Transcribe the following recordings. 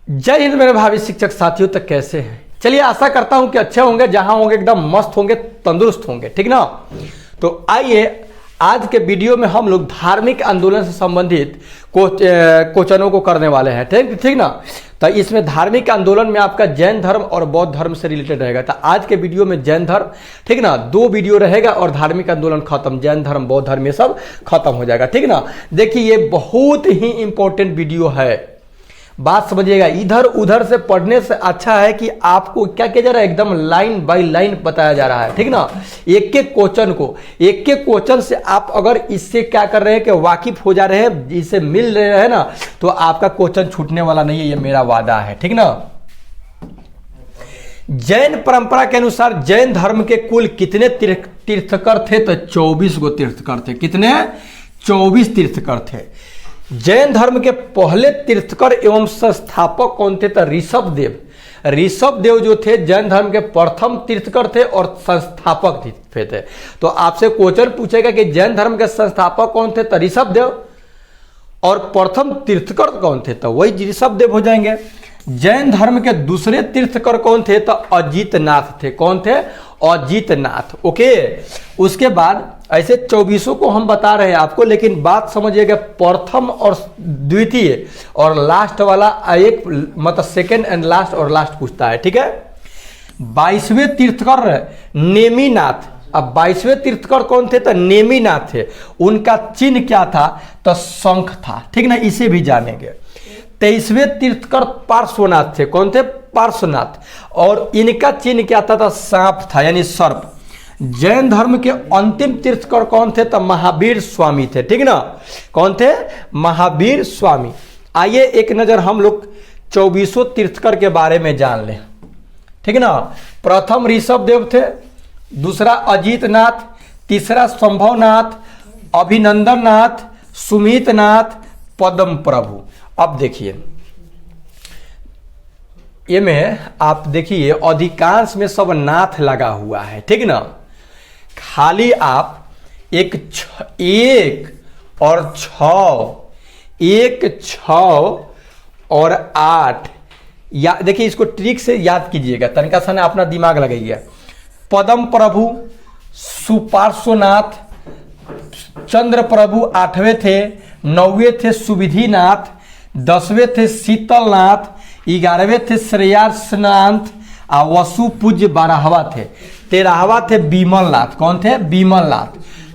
जय हिंद मेरे भावी शिक्षक साथियों, तक कैसे हैं? चलिए, आशा करता हूं कि अच्छे होंगे, जहां होंगे एकदम मस्त होंगे, तंदुरुस्त होंगे, ठीक ना। तो आइए आज के वीडियो में हम लोग धार्मिक आंदोलन से संबंधित क्वेश्चनों को करने वाले हैं, ठीक ना। तो इसमें धार्मिक आंदोलन में आपका जैन धर्म और बौद्ध धर्म से रिलेटेड रहेगा। तो आज के वीडियो में जैन धर्म, ठीक ना, 2 वीडियो रहेगा और धार्मिक आंदोलन खत्म, जैन धर्म बौद्ध धर्म ये सब खत्म हो जाएगा, ठीक ना। देखिए, ये बहुत ही इंपॉर्टेंट वीडियो है, बात समझिएगा। इधर उधर से पढ़ने से अच्छा है कि आपको क्या किया जा रहा है, एकदम लाइन बाय लाइन बताया जा रहा है, ठीक ना। एक एक क्वेश्चन से आप अगर इससे क्या कर रहे हैं कि वाकिफ हो जा रहे हैं, इससे मिल रहे हैं ना, तो आपका क्वेश्चन छूटने वाला नहीं है, ये मेरा वादा है, ठीक ना। जैन परंपरा के अनुसार जैन धर्म के कुल कितने तीर्थकर थे? तो 24 गो तीर्थकर थे। कितने? 24 तीर्थकर थे। जैन धर्म के पहले तीर्थकर एवं संस्थापक कौन थे? तो ऋषभ देव जो थे जैन धर्म के प्रथम तीर्थकर थे और संस्थापक थे। तो आपसे क्वेश्चन पूछेगा कि जैन धर्म के संस्थापक कौन थे? तो ऋषभ देव। और प्रथम तीर्थकर कौन थे? तो वही ऋषभ देव हो जाएंगे। जैन धर्म के दूसरे तीर्थकर कौन थे? तो अजीतनाथ थे। कौन थे? अजीतनाथ। ओके, उसके बाद ऐसे 24 को हम बता रहे हैं आपको, लेकिन बात समझिएगा, प्रथम और द्वितीय और लास्ट वाला एक, मतलब सेकंड एंड लास्ट और लास्ट पूछता है, ठीक है। 22वें तीर्थकर नेमिनाथ। अब 22वें तीर्थकर कौन थे? तो नेमिनाथ थे। उनका चिन्ह क्या था? तो शंख था, ठीक ना, इसे भी जानेंगे। 23वें तीर्थकर पार्श्वनाथ थे। कौन थे? पार्श्वनाथ। और इनका चिन्ह क्या था? तो सांप था, यानी सर्प। जैन धर्म के अंतिम तीर्थकर कौन थे? तो महावीर स्वामी थे, ठीक ना। कौन थे? महावीर स्वामी। आइए एक नजर हम लोग 24 तीर्थकर के बारे में जान लें, ठीक ना। प्रथम ऋषभ देव थे, दूसरा अजीतनाथ, तीसरा संभवनाथ, अभिनंदननाथ, सुमितनाथ, पद्म प्रभु। अब देखिए, ये में आप देखिए अधिकांश में सब नाथ लगा हुआ है, ठीक ना। खाली आप एक और 6 और 8 या देखिए, इसको ट्रिक से याद कीजिएगा, तनिका सा ना अपना दिमाग लगाइए। पद्म प्रभु, सुपार्श्वनाथ, चंद्र प्रभु 8वें थे, 9वें थे सुविधिनाथ, 10वें थे शीतलनाथ, 11वें थे श्रेयासनाथ, और वसु पूज्य 12वां थे, 13वां थे विमलनाथ। कौन थे? विमलनाथ।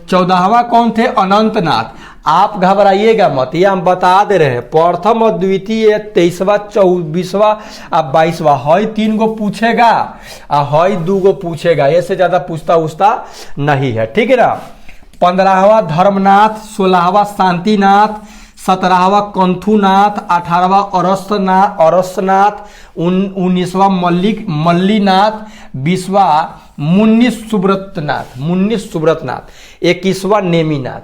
14वां कौन थे? अनंतनाथ। आप घबराइएगा मत, ये हम बता दे रहे हैं। प्रथम और द्वितीय 23वां, 24वां और 22वां, हई 3 गो पूछेगा और हई 2 गो पूछेगा, ऐसे ज्यादा पूछता नहीं है, ठीक है ना। 15वां धर्मनाथ, 16वां शांतिनाथ, 17वां कंथुनाथ, 18वां अरसनाथ, 19वां मल्लीनाथ, 20वां मुन्नी सुब्रतनाथ, 21वां नेमिनाथ,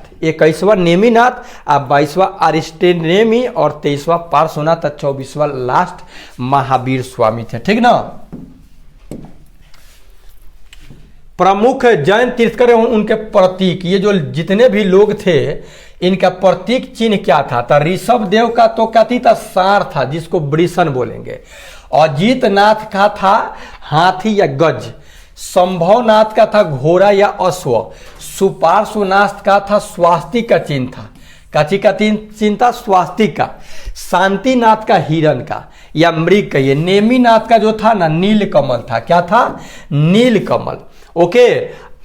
और 22वां अरिस्टेनेमी, और 23वां पार्श्वनाथ, और 24वां लास्ट महावीर स्वामी थे, ठीक ना। प्रमुख जैन तीर्थकर उनके प्रतीक, ये जो जितने भी लोग थे इनका प्रतीक चिन्ह क्या था? तो ऋषभ देव का तो क्या था? सार था, जिसको वृषण बोलेंगे। अजीतनाथ का था हाथी या गज, संभवनाथ का था घोड़ा या अश्व, सुपार्श्वनाथ का था स्वास्तिक का चिन्ह था। काची का चिन्ह था? स्वास्तिक का। शांतिनाथ का हिरण का या मृग का। ये नेमिनाथ का जो था ना, नीलकमल था। क्या था? नीलकमल। ओके।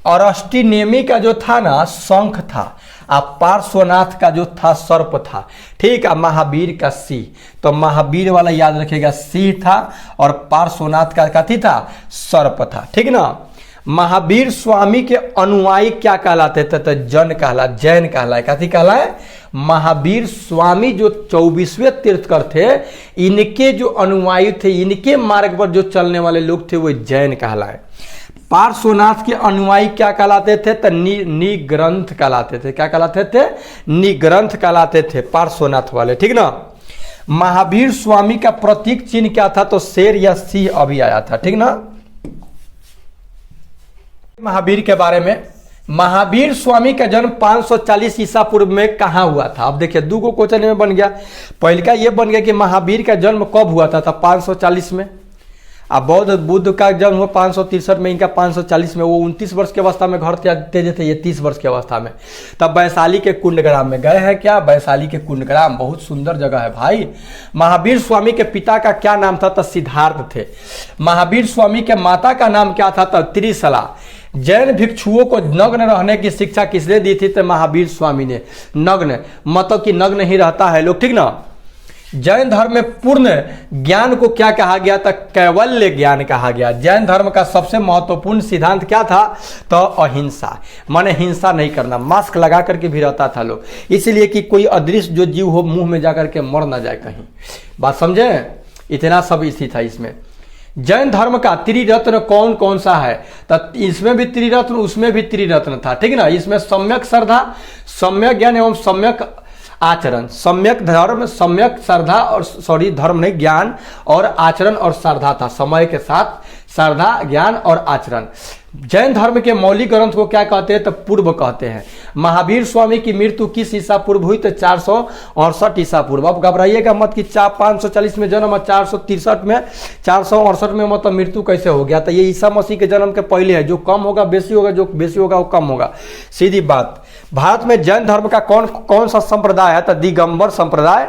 और अष्टिनेमी का जो था ना, शंख था। पार्श्वनाथ का जो था सर्प था, ठीक है। महावीर का सिंह, तो महावीर वाला याद रखेगा, सिंह था, और पार्श्वनाथ का कथी था? सर्प था, ठीक ना। महावीर स्वामी के अनुयायी क्या कहलाते थे? तो जैन कहलाए। कथी कहलाए? महावीर स्वामी जो 24वें तीर्थकर थे, इनके जो अनुयायी थे, इनके मार्ग पर जो चलने वाले लोग थे, वो जैन कहलाए। पार्श्वनाथ के अनुयायी क्या कहलाते थे? तो निग्रंथ कहलाते थे। क्या कहलाते थे? निग्रंथ कहलाते थे पार्श्वनाथ वाले, ठीक ना। महावीर स्वामी का प्रतीक चिन्ह क्या था? तो शेर या सिंह अभी आया था, ठीक ना। महावीर के बारे में महावीर स्वामी का जन्म 540 ईसा पूर्व में कहाँ हुआ था? अब देखिए दो को क्वेश्चन में बन गया। पहले का ये बन गया कि महावीर का जन्म कब हुआ था? 540 में। अब बुद्ध का जन्म हुआ 563 में, इनका 540 में। वो 29 वर्ष की अवस्था में घर तेजे थे, ये 30 वर्ष की अवस्था में। तब वैशाली के कुंडग्राम में गए हैं क्या? वैशाली के कुंडग्राम बहुत सुंदर जगह है भाई। महावीर स्वामी के पिता का क्या नाम था? तो सिद्धार्थ थे। महावीर स्वामी के माता का नाम क्या था? तो त्रिशला। जैन भिक्षुओं को नग्न रहने की शिक्षा किसने दी थी? तो महावीर स्वामी ने। नग्न मतलब कि नग्न ही रहता है लोग, ठीक ना। जैन धर्म में पूर्ण ज्ञान को क्या कहा गया था? कैवल्य ज्ञान कहा गया। जैन धर्म का सबसे महत्वपूर्ण सिद्धांत क्या था? तो अहिंसा, माने हिंसा नहीं करना। मास्क लगा करके भी रहता था लोग, इसलिए कि कोई अदृश्य जो जीव हो मुंह में जाकर के मर ना जाए कहीं। बात समझे? इतना सब स्थिति था इसमें। जैन धर्म का त्रिरत्न कौन कौन सा है? तो इसमें भी त्रिरत्न, उसमें भी त्रिरत्न था, ठीक ना। इसमें सम्यक श्रद्धा, सम्यक ज्ञान एवं सम्यक आचरण। सम्यक धर्म, सम्यक श्रद्धा और धर्म नहीं, ज्ञान और आचरण और श्रद्धा था। समय के साथ श्रद्धा, ज्ञान और आचरण। जैन धर्म के मौलिक ग्रंथ को क्या कहते हैं? तो पूर्व कहते हैं। महावीर स्वामी की मृत्यु किस ईसा पूर्व हुई? तो 468 ईसा पूर्व। अब घबराइएगा मत कि 540 में जन्म और 463 में, 468 में मतलब मृत्यु कैसे हो गया? तो ये ईसा मसीह के जन्म के पहले है। जो कम होगा बेसी होगा, जो बेसी होगा वो कम होगा, सीधी बात। भारत में जैन धर्म का कौन कौन सा संप्रदाय है? तो दिगंबर संप्रदाय।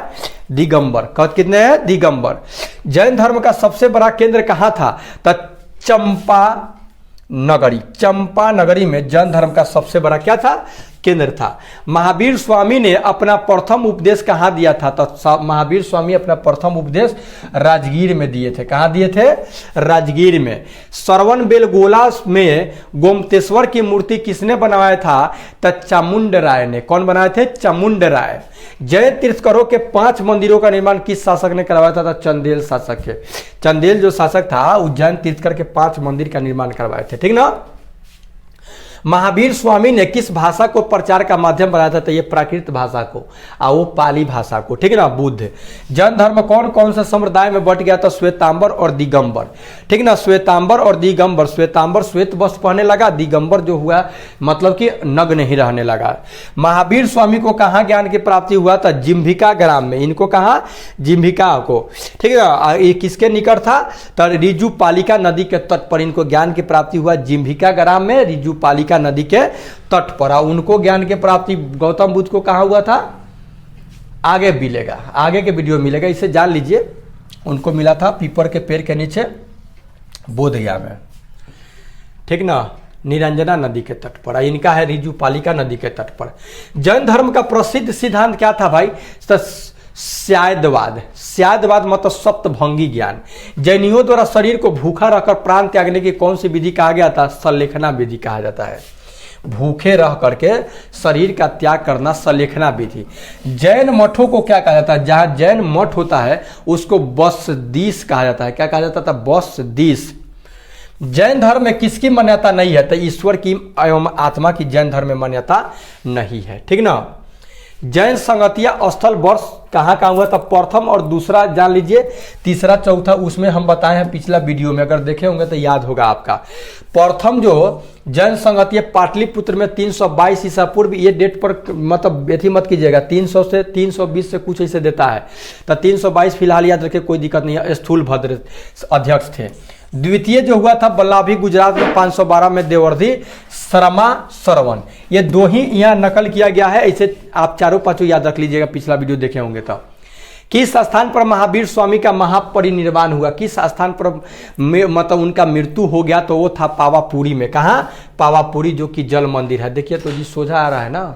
दिगंबर कितने हैं? दिगंबर। जैन धर्म का सबसे बड़ा केंद्र कहाँ था? तो चंपा नगरी। चंपा नगरी में जैन धर्म का सबसे बड़ा क्या था? केंद्र था। महावीर स्वामी ने अपना प्रथम उपदेश कहाँ दिया था? तो महावीर स्वामी अपना प्रथम उपदेश राजगीर में दिए थे। कहाँ दिए थे? राजगीर में। श्रवण बेलगोला में गोमतेश्वर की मूर्ति किसने बनवाया था? तो चामुंड राय ने। कौन बनाए थे? चामुंड राय। जैन तीर्थंकरों के 5 मंदिरों का निर्माण किस शासक ने करवाया था? तो चंदेल शासक के। चंदेल जो शासक था उज्जैन तीर्थंकर के 5 मंदिर का निर्माण करवाए थे, ठीक ना। महावीर स्वामी ने किस भाषा को प्रचार का माध्यम बनाया था? तो ये प्राकृत भाषा को, और वो पाली भाषा को, ठीक ना। बुद्ध। जैन धर्म कौन कौन सा संप्रदाय में बट गया था? श्वेतांबर और दिगंबर, ठीक ना। श्वेतांबर और दिगंबर। श्वेतांबर श्वेत वस्त्र पहनने लगा, दिगंबर जो हुआ मतलब कि नग्न ही रहने लगा। महावीर स्वामी को कहाँ ज्ञान की प्राप्ति हुआ था? जिम्भिका ग्राम में। इनको कहाँ? जिम्भिका को, ठीक है ना। ये किसके निकट था? तो रिजु पालिका नदी के तट पर इनको ज्ञान की प्राप्ति हुआ। जिम्भिका ग्राम में, रिजु पालिका नदी के तट पर। उनको ज्ञान की प्राप्ति गौतम बुद्ध को कहाँ हुआ था? आगे मिलेगा, आगे के वीडियो मिलेगा, इसे जान लीजिए। उनको मिला था पीपर के पेड़ के नीचे बोधगया में, ठीक ना, निरंजना नदी के तट पर। इनका है रिजु पालिका नदी के तट पर। जैन धर्म का प्रसिद्ध सिद्धांत क्या था भाई? तो स्यादवाद। स्यादवाद मतलब सप्तभंगी ज्ञान। जैनियों द्वारा शरीर को भूखा रहकर प्राण त्यागने की कौन सी विधि कहा गया था? सलेखना विधि कहा जाता है। भूखे रह करके शरीर का त्याग करना सलेखना विधि। जैन मठों को क्या कहा जाता है? जहां जैन मठ होता है उसको बसदीस कहा जाता है। क्या कहा जाता था? बसदीस। जैन धर्म में किसकी मान्यता नहीं है? तो ईश्वर की एवं आत्मा की जैन धर्म में मान्यता नहीं है, ठीक ना। जैन संगतिया स्थल वर्ष कहाँ का हुआ था? प्रथम और दूसरा जान लीजिए, तीसरा चौथा उसमें हम बताए हैं पिछला वीडियो में, अगर देखे होंगे तो याद होगा आपका। प्रथम जो जैन संगतिया पाटलिपुत्र में 322 ईसा पूर्व, ये डेट पर मतलब एथी मत कीजिएगा, 300 से 320 से कुछ ऐसे देता है, तो 322 फिलहाल याद रखे, कोई दिक्कत नहीं है। स्थूलभद्र अध्यक्ष थे। द्वितीय जो हुआ था बल्लाभी गुजरात में 512 में देवर्धि शर्मा श्रवण। ये दो ही यहाँ नकल किया गया है, ऐसे आप चारों पांचों याद रख लीजिएगा, पिछला वीडियो देखे होंगे तो। किस स्थान पर महावीर स्वामी का महापरिनिर्वाण हुआ? किस स्थान पर मतलब उनका मृत्यु हो गया? तो वो था पावापुरी में। कहाँ? पावापुरी, जो कि जल मंदिर है। देखिए तो जी सोझा आ रहा है ना।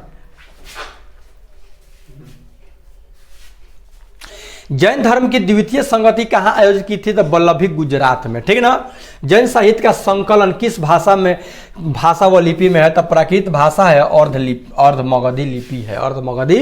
जैन धर्म की द्वितीय संगति कहाँ आयोजित की थी? तो बल्लभी गुजरात में, ठीक ना। जैन साहित्य का संकलन किस भाषा में, भाषा व लिपि में है? तो प्राकृत भाषा है, अर्धमगधी लिपि है, अर्धमगधी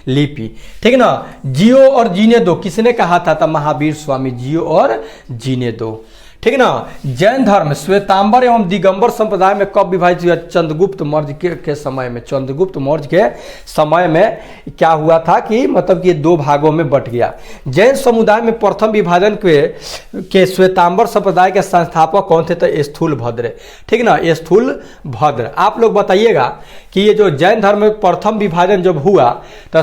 लिपि, ठीक ना। जियो और जीने दो किसने कहा था? तो महावीर स्वामी। जियो और जीने दो, ठीक है ना। जैन धर्म श्वेतांबर एवं दिगंबर संप्रदाय में कब विभाजित हुआ? चंद्रगुप्त मौर्य के समय में। चंद्रगुप्त मौर्य के समय में क्या हुआ था कि मतलब कि 2 भागों में बट गया। जैन समुदाय में प्रथम विभाजन के श्वेतांबर संप्रदाय के संस्थापक कौन थे? तो स्थूलभद्र, ठीक ना, स्थूलभद्र। आप लोग बताइएगा कि ये जो जैन धर्म में प्रथम विभाजन जब हुआ तो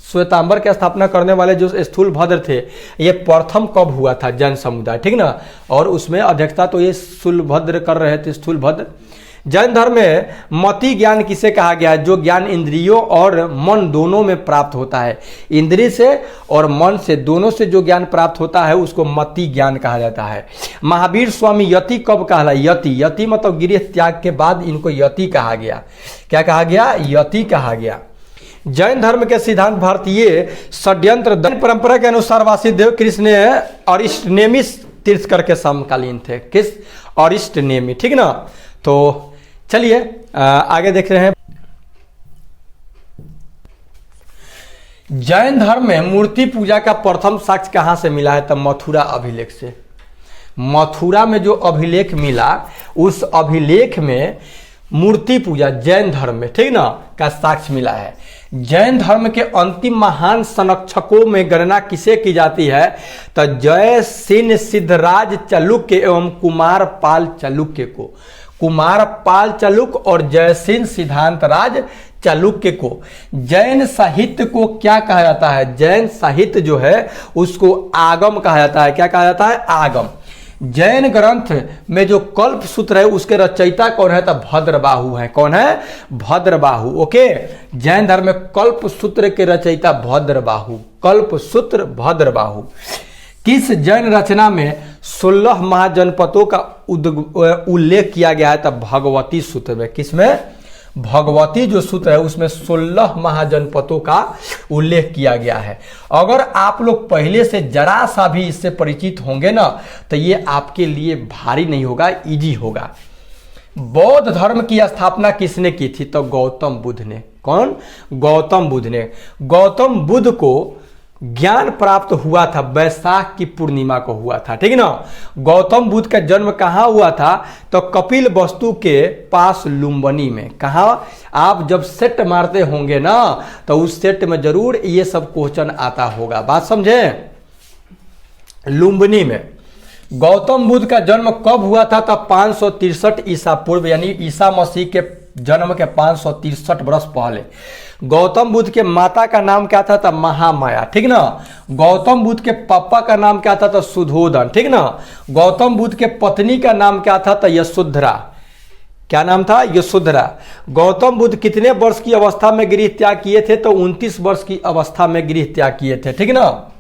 श्वेतांबर की स्थापना करने वाले जो स्थूलभद्र थे, ये प्रथम कब हुआ था? जैन समुदाय, ठीक ना। और उसमें अध्यक्षता तो ये स्थूलभद्र कर रहे थे, स्थूलभद्र। जैन धर्म में मति ज्ञान किसे कहा गया है? जो ज्ञान इंद्रियों और मन दोनों में प्राप्त होता है। इंद्रिय से और मन से, दोनों से जो ज्ञान प्राप्त होता है उसको मति ज्ञान कहा जाता है। महावीर स्वामी यति कब कहलाए? यति मतलब गृह त्याग के बाद इनको यति कहा गया। क्या कहा गया? यति कहा गया। जैन धर्म के सिद्धांत भारतीय षड्यंत्र परंपरा के अनुसार वासुदेव कृष्ण अरिष्टनेमी तीर्थंकर के समकालीन थे। किस? अरिष्टनेमी, ठीक ना। तो चलिए आगे देख रहे हैं। जैन धर्म में मूर्ति पूजा का प्रथम साक्ष्य कहां से मिला है? तो मथुरा अभिलेख से। मथुरा में जो अभिलेख मिला, उस अभिलेख में मूर्ति पूजा जैन धर्म में, ठीक ना, का साक्ष्य मिला है। जैन धर्म के अंतिम महान संरक्षकों में गणना किसे की जाती है? तो जयसेन सिद्धराज चालुक्य एवं कुमारपाल चालुक्य को। कुमारपाल चालुक्य और जयसेन सिद्धांतराज चालुक्य को। जैन साहित्य को क्या कहा जाता है? जैन साहित्य जो है उसको आगम कहा जाता है। क्या कहा जाता है? आगम। जैन ग्रंथ में जो कल्प सूत्र है उसके रचयिता कौन है? तो भद्रबाहु है। कौन है? भद्रबाहु। ओके, जैन धर्म में कल्प सूत्र के रचयिता भद्रबाहु। कल्प सूत्र भद्रबाहु। किस जैन रचना में 16 महाजनपदों का उल्लेख किया गया है? तो भगवती सूत्र में। किसमें? भगवती जो सूत्र है उसमें 16 महाजनपदों का उल्लेख किया गया है। अगर आप लोग पहले से जरा सा भी इससे परिचित होंगे ना तो ये आपके लिए भारी नहीं होगा, इजी होगा। बौद्ध धर्म की स्थापना किसने की थी? तो गौतम बुद्ध ने। कौन? गौतम बुद्ध ने। गौतम बुद्ध को ज्ञान प्राप्त हुआ था वैशाख की पूर्णिमा को हुआ था, ठीक है ना। गौतम बुद्ध का जन्म कहाँ हुआ था? तो कपिल वस्तु के पास लुम्बिनी में। कहाँ? आप जब सेट मारते होंगे ना तो उस सेट में जरूर ये सब क्वेश्चन आता होगा। बात समझे? लुम्बिनी में। गौतम बुद्ध का जन्म कब हुआ था? तो 563 ईसा पूर्व, यानी ईसा मसीह के जन्म के 563 वर्ष पहले। गौतम बुद्ध के माता का नाम क्या था? तो महामाया, ठीक ना। गौतम बुद्ध के पापा का नाम क्या था? तो सुधोधन, ठीक ना। गौतम बुद्ध के पत्नी का नाम क्या था? तो यशोधरा। क्या नाम था? यशोधरा। गौतम बुद्ध कितने वर्ष की अवस्था में गृह त्याग किए थे? तो 29 वर्ष की अवस्था में गृह त्याग किए थे, ठीक ना।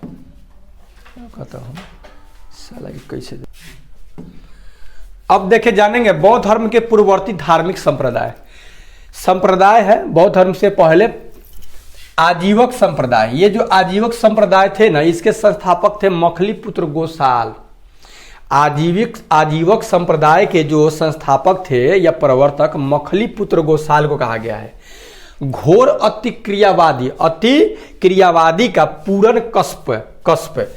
कहता हूं साला कैसे। अब देखे जानेंगे बौद्ध धर्म के पूर्ववर्ती धार्मिक संप्रदाय है। बौद्ध धर्म से पहले आजीवक संप्रदाय। ये जो आजीवक संप्रदाय थे ना, इसके संस्थापक थे मखलीपुत्र गोसाल। आजीवक संप्रदाय के जो संस्थापक थे या प्रवर्तक मखलीपुत्र गोसाल को कहा गया है। घोर अतिक्रियावादी का पूर्ण कस्प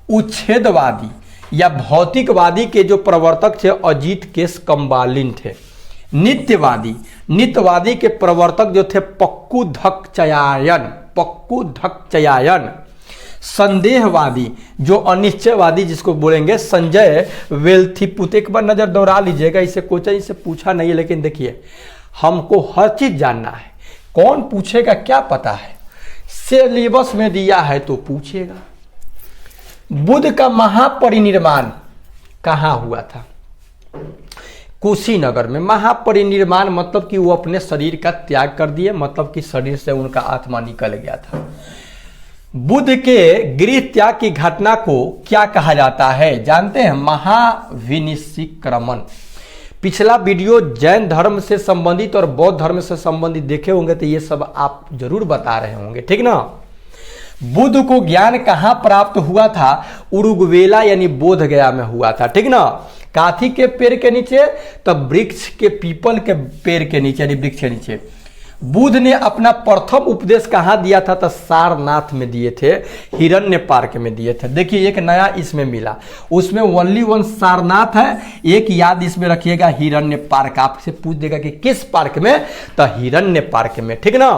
उच्छेदवादी या भौतिकवादी के जो प्रवर्तक थे अजीत केश कम्बालिन थे। नित्यवादी के प्रवर्तक जो थे पक्कू धक्चयायन। संदेहवादी जो अनिश्चयवादी जिसको बोलेंगे संजय वेल्थीपुत। एक बार नजर दौड़ा लीजिएगा, इसे क्वेश्चन से पूछा नहीं है, लेकिन देखिए हमको हर चीज जानना है। कौन पूछेगा क्या पता है, सिलेबस में दिया है तो पूछेगा। बुद्ध का महापरिनिर्वाण कहाँ हुआ था? कुशीनगर में। महापरिनिर्वाण मतलब कि वो अपने शरीर का त्याग कर दिए, मतलब कि शरीर से उनका आत्मा निकल गया था। बुद्ध के गृह त्याग की घटना को क्या कहा जाता है जानते हैं? महाविनिष्क्रमण। पिछला वीडियो जैन धर्म से संबंधित और बौद्ध धर्म से संबंधित देखे होंगे तो ये सब आप जरूर बता रहे होंगे, ठीक ना। बुद्ध को ज्ञान कहाँ प्राप्त हुआ था? उरुग्वेला यानी बोध गया में हुआ था, ठीक ना। काथी के पेड़ के नीचे? तब वृक्ष के, पीपल के पेड़ के नीचे यानी वृक्ष के नीचे। बुद्ध ने अपना प्रथम उपदेश कहाँ दिया था? तो सारनाथ में दिए थे, हिरण्य पार्क में दिए थे। देखिए एक नया इसमें मिला, उसमें ओनली वन सारनाथ है, एक याद इसमें रखिएगा हिरण्य पार्क। आपसे पूछ देगा कि किस पार्क में? तो हिरण्य पार्क में, ठीक ना।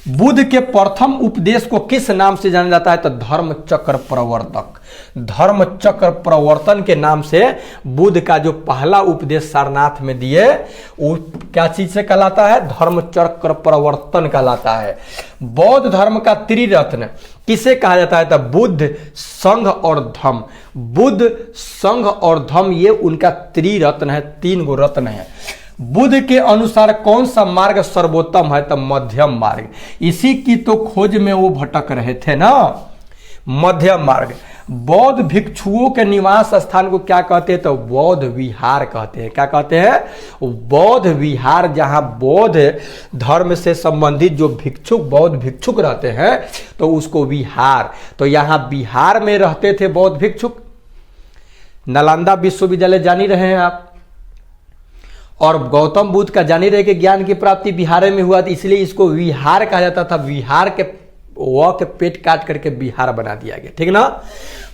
बुद्ध के प्रथम उपदेश को किस नाम से जाना जाता है? तो धर्म चक्र प्रवर्तक। धर्म चक्र प्रवर्तन के नाम से बुद्ध का जो पहला उपदेश सारनाथ में दिए वो क्या चीज से कहलाता है? धर्म चक्र प्रवर्तन कहलाता है। बौद्ध धर्म का त्रिरत्न किसे कहा जाता है? तो बुद्ध, संघ और धम्म। बुद्ध, संघ और धम्म ये उनका त्रिरत्न है, 3 गो रत्न है। बुद्ध के अनुसार कौन सा मार्ग सर्वोत्तम है? तो मध्यम मार्ग। इसी की तो खोज में वो भटक रहे थे ना, मध्यम मार्ग। बौद्ध भिक्षुओं के निवास स्थान को क्या कहते हैं? तो बौद्ध विहार कहते हैं। क्या कहते हैं? बौद्ध विहार, जहां बौद्ध धर्म से संबंधित जो भिक्षुक, बौद्ध भिक्षुक रहते हैं तो उसको विहार। तो यहां बिहार में रहते थे बौद्ध भिक्षुक। नालंदा विश्वविद्यालय जान ही रहे हैं आप, और गौतम बुद्ध का जानी रहे कि ज्ञान की प्राप्ति बिहार में हुआ, इसलिए इसको विहार कहा जाता था। विहार के व के पेट काट करके बिहार बना दिया गया, ठीक ना।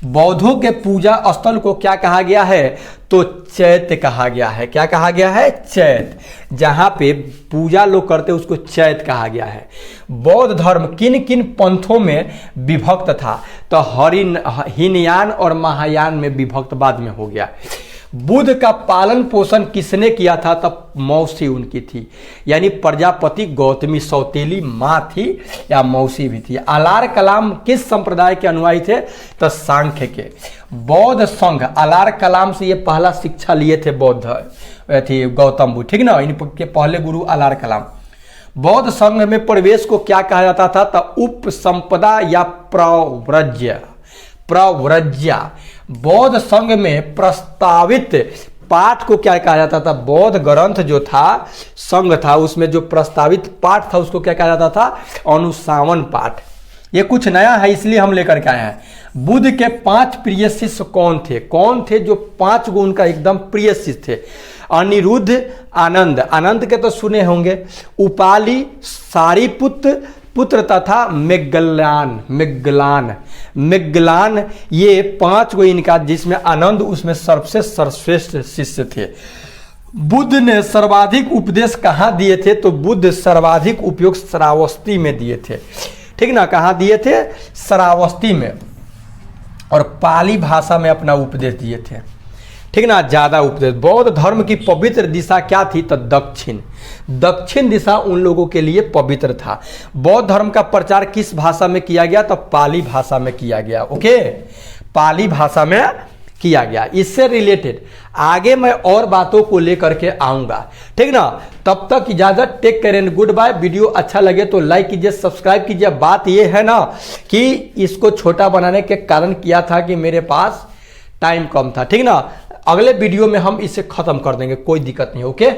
बौद्धों के पूजा स्थल को क्या कहा गया है? तो चैत्य कहा गया है। क्या कहा गया है? चैत्य। जहां पे पूजा लोग करते उसको चैत्य कहा गया है। बौद्ध धर्म किन किन पंथों में विभक्त था? तो हीनयान और महायान में विभक्त बाद में हो गया। बुद्ध का पालन पोषण किसने किया था? तब मौसी उनकी थी, यानी प्रजापति गौतमी सौतेली माँ थी या मौसी भी थी। अलार कलाम किस संप्रदाय के अनुयायी थे? तो सांख्य के। बौद्ध संघ, अलार कलाम से ये पहला शिक्षा लिए थे बौद्ध थी गौतम बुद्ध, ठीक ना। इनके पहले गुरु अलार कलाम। बौद्ध संघ में प्रवेश को क्या कहा जाता था? तो उपसंपदा या प्रव्रज्य। प्रव्रज्या। बौद्ध संघ में प्रस्तावित पाठ को क्या कहा जाता था? बौद्ध ग्रंथ जो था, संघ था, उसमें जो प्रस्तावित पाठ था उसको क्या कहा जाता था? अनुशासन पाठ। ये कुछ नया है इसलिए हम लेकर के आए हैं। बुद्ध के 5 प्रिय शिष्य कौन थे? कौन थे जो 5 गो उनका एकदम प्रिय शिष्य थे? अनिरुद्ध, आनंद, आनंद के तो सुने होंगे, उपाली, सारिपुत्र पुत्र तथा मेग्गलान। मेग्गलान ये 5 गो इनका, जिसमें आनंद उसमें सबसे सर्वश्रेष्ठ शिष्य थे। बुद्ध ने सर्वाधिक उपदेश कहाँ दिए थे? तो बुद्ध सर्वाधिक उपयोग श्रावस्ती में दिए थे, ठीक ना। कहाँ दिए थे? श्रावस्ती में। और पाली भाषा में अपना उपदेश दिए थे, ठीक ना, ज्यादा उपदेश। बौद्ध धर्म की पवित्र दिशा क्या थी? तो दक्षिण। दक्षिण दिशा उन लोगों के लिए पवित्र था। बौद्ध धर्म का प्रचार किस भाषा में किया गया? तो पाली भाषा में किया गया। ओके, पाली भाषा में किया गया। इससे रिलेटेड आगे मैं और बातों को लेकर के आऊंगा, ठीक ना। तब तक इजाजत, take care and goodbye. Video अच्छा लगे तो लाइक कीजिए, सब्सक्राइब कीजिए। बात यह है ना कि इसको छोटा बनाने के कारण किया था कि मेरे पास टाइम कम था, ठीक ना। अगले वीडियो में हम इसे खत्म कर देंगे, कोई दिक्कत नहीं। ओके।